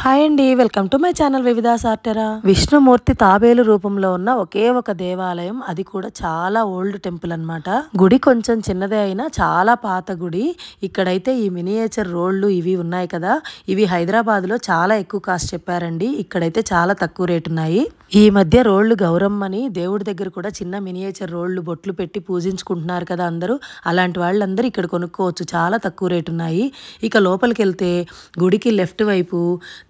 Hi అండి, welcome to my channel వివిధాస్ ఆర్టెరా. విష్ణుమూర్తి తాబేలు రూపంలో ఉన్న ఒకే ఒక దేవాలయం, అది కూడా చాలా ఓల్డ్ టెంపుల్ అన్నమాట. గుడి కొంచెం చిన్నదే అయినా చాలా పాత గుడి. ఇక్కడైతే ఈ మినియేచర్ రోడ్లు ఇవి ఉన్నాయి కదా, ఇవి హైదరాబాద్ లో చాలా ఎక్కువ కాస్ట్ చెప్పారండి. ఇక్కడైతే చాలా తక్కువ రేటు ఉన్నాయి. ఈ మధ్య రోడ్లు గౌరమ్మని దేవుడి దగ్గర కూడా చిన్న మినియేచర్ రోడ్లు బొట్లు పెట్టి పూజించుకుంటున్నారు కదా అందరూ. అలాంటి వాళ్ళందరూ ఇక్కడ కొనుక్కోవచ్చు, చాలా తక్కువ రేటు ఉన్నాయి. ఇక లోపలికి వెళ్తే గుడికి లెఫ్ట్ వైపు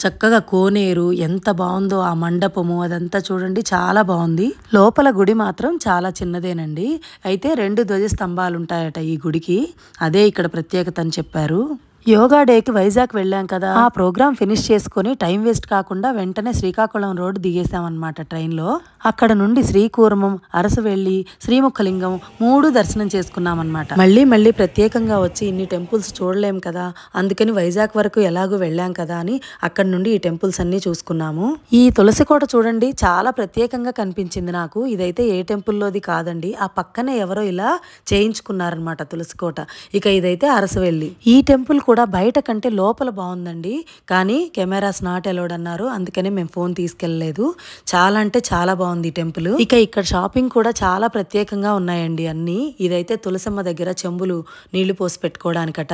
చక్కగా కోనేరు ఎంత బాగుందో, ఆ మండపము అదంతా చూడండి, చాలా బాగుంది. లోపల గుడి మాత్రం చాలా చిన్నదేనండి. అయితే 2 ధ్వజ స్తంభాలు ఉంటాయట ఈ గుడికి, అదే ఇక్కడ ప్రత్యేకత అని చెప్పారు. యోగా డేకి వైజాగ్ వెళ్ళాం కదా, ఆ ప్రోగ్రామ్ ఫినిష్ చేసుకుని టైం వేస్ట్ కాకుండా వెంటనే శ్రీకాకుళం రోడ్ దిగేసామన్నమాట ట్రైన్లో. అక్కడ నుండి శ్రీకూర్మం, అరసవెల్లి, శ్రీముఖలింగం 3 దర్శనం చేసుకున్నామన్నమాట. మళ్ళీ ప్రత్యేకంగా వచ్చి ఇన్ని టెంపుల్స్ చూడలేం కదా, అందుకని వైజాగ్ వరకు ఎలాగో వెళ్ళాం కదా అని అక్కడ నుండి ఈ టెంపుల్స్ అన్ని చూసుకున్నాము. ఈ తులసి కోట చూడండి, చాలా ప్రత్యేకంగా కనిపించింది నాకు. ఇదైతే ఏ టెంపుల్లోది కాదండి, ఆ పక్కనే ఎవరో ఇలా చేయించుకున్నారనమాట తులసి కోట. ఇక ఇదైతే అరసవెల్లి. ఈ టెంపుల్ కూడా బయట కంటే లోపల బాగుందండి, కానీ కెమెరాస్ నాట్ అలౌడ్ అన్నారు, అందుకని మేము ఫోన్ తీసుకెళ్ళలేదు. చాలా అంటే చాలా బాగుంది ఈ టెంపుల్. ఇక ఇక్కడ షాపింగ్ కూడా చాలా ప్రత్యేకంగా ఉన్నాయండి అన్ని. ఇదైతే తులసమ్మ దగ్గర చెంబులు నీళ్లు పోసి పెట్టుకోవడానికట,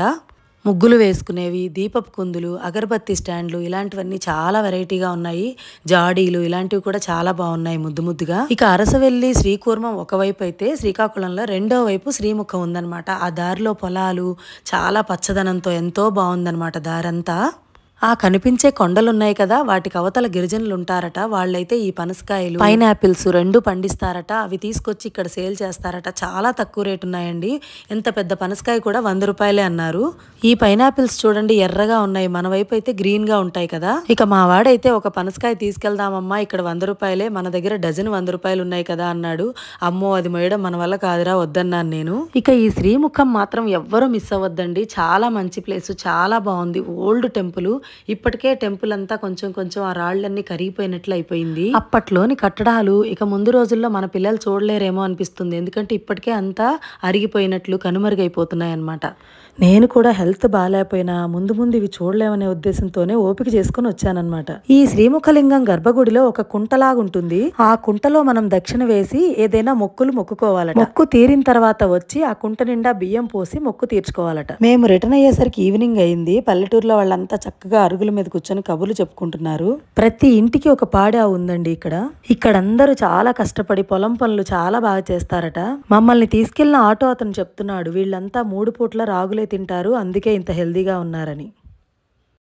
ముగ్గులు వేసుకునేవి, దీపపు కుందులు, అగరబత్తి స్టాండ్లు, ఇలాంటివన్నీ చాలా వెరైటీగా ఉన్నాయి. జాడీలు ఇలాంటివి కూడా చాలా బాగున్నాయి ముద్దుగా. ఇక అరసవెల్లి శ్రీకూర్మం ఒకవైపు అయితే, శ్రీకాకుళంలో రెండో వైపు శ్రీముఖం ఉందన్నమాట. ఆ దారిలో పొలాలు చాలా పచ్చదనంతో ఎంతో బాగుందన్నమాట దారంతా. ఆ కనిపించే కొండలున్నాయి కదా, వాటికి అవతల గిరిజనులు ఉంటారట. వాళ్ళైతే ఈ పనసకాయలు, పైనాపిల్స్ 2 పండిస్తారట. అవి తీసుకొచ్చి ఇక్కడ సేల్ చేస్తారట. చాలా తక్కువ రేటు ఉన్నాయండి. ఎంత పెద్ద పనసకాయ కూడా 100 రూపాయలే అన్నారు. ఈ పైనాపిల్స్ చూడండి ఎర్రగా ఉన్నాయి, మన వైపు అయితే గ్రీన్ గా ఉంటాయి కదా. ఇక మా వాడైతే ఒక పనసకాయ తీసుకెళ్దామమ్మా, ఇక్కడ 100 రూపాయలే, మన దగ్గర డజన్ 100 రూపాయలు ఉన్నాయి కదా అన్నాడు. అమ్మో, అది మోయడం మన వల్ల కాదురా, వద్దన్నాను నేను. ఇక ఈ శ్రీముఖం మాత్రం ఎవ్వరూ మిస్ అవ్వద్దండి, చాలా మంచి ప్లేస్, చాలా బాగుంది. Old temple. ఇప్పటికే టెంపుల్ అంతా కొంచెం ఆ రాళ్లన్నీ కరిగిపోయినట్లు అయిపోయింది. అప్పట్లోని కట్టడాలు ఇక ముందు రోజుల్లో మన పిల్లలు చూడలేరేమో అనిపిస్తుంది, ఎందుకంటే ఇప్పటికే అంతా అరిగిపోయినట్లు కనుమరుగైపోతున్నాయి అన్నమాట. నేను కూడా హెల్త్ బాగాలేకపోయినా ముందు ఇవి చూడలేమనే ఉద్దేశంతోనే ఓపిక చేసుకుని వచ్చానన్నమాట. ఈ శ్రీముఖలింగం గర్భగుడిలో ఒక కుంటలాగుంటుంది. ఆ కుంటలో మనం దక్షిణ వేసి ఏదైనా మొక్కులు మొక్కుకోవాలట. మొక్కు తీరిన తర్వాత వచ్చి ఆ కుంట నిండా బియ్యం పోసి మొక్కు తీర్చుకోవాలట. మేము రిటర్న్ అయ్యేసరికి ఈవినింగ్ అయింది. పల్లెటూరులో వాళ్ళంతా చక్కగా అరుగుల మీద కూర్చొని కబుర్లు చెప్పుకుంటున్నారు. ప్రతి ఇంటికి ఒక పాడా ఉందండి ఇక్కడ అందరూ చాలా కష్టపడి పొలం పనులు చాలా బాగా చేస్తారట. మమ్మల్ని తీసుకెళ్లిన ఆటో అతను చెప్తున్నాడు, వీళ్ళంతా 3 పూట్ల రాగులే తింటారు, అందుకే ఇంత హెల్దీగా ఉన్నారని.